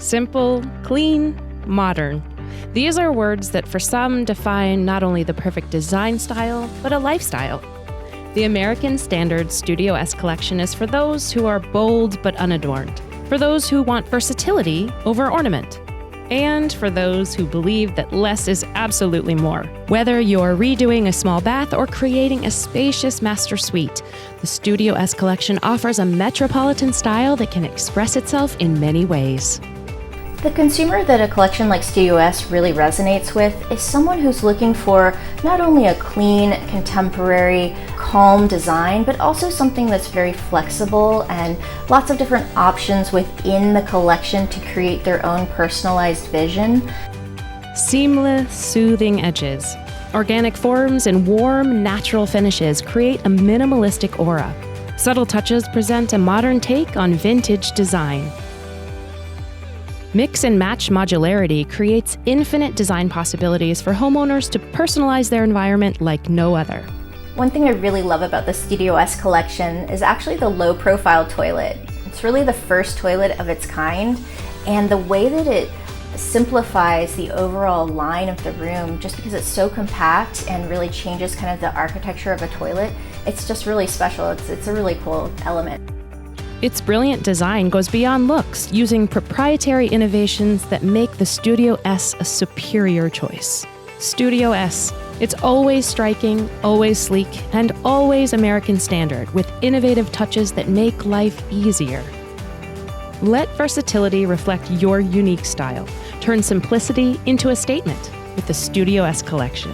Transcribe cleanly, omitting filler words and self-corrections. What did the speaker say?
Simple, clean, modern. These are words that for some define not only the perfect design style, but a lifestyle. The American Standard Studio S collection is for those who are bold but unadorned, for those who want versatility over ornament, and for those who believe that less is absolutely more. Whether you're redoing a small bath or creating a spacious master suite, the Studio S collection offers a metropolitan style that can express itself in many ways. The consumer that a collection like Studio S really resonates with is someone who's looking for not only a clean, contemporary, calm design, but also something that's very flexible and lots of different options within the collection to create their own personalized vision. Seamless, soothing edges, organic forms, and warm, natural finishes create a minimalistic aura. Subtle touches present a modern take on vintage design. Mix and match modularity creates infinite design possibilities for homeowners to personalize their environment like no other. One thing I really love about the Studio S collection is actually the low-profile toilet. It's really the first toilet of its kind, and the way that it simplifies the overall line of the room, just because it's so compact and really changes kind of the architecture of a toilet, it's just really special. It's a really cool element. Its brilliant design goes beyond looks, using proprietary innovations that make the Studio S a superior choice. Studio S. It's always striking, always sleek, and always American Standard, with innovative touches that make life easier. Let versatility reflect your unique style. Turn simplicity into a statement with the Studio S collection.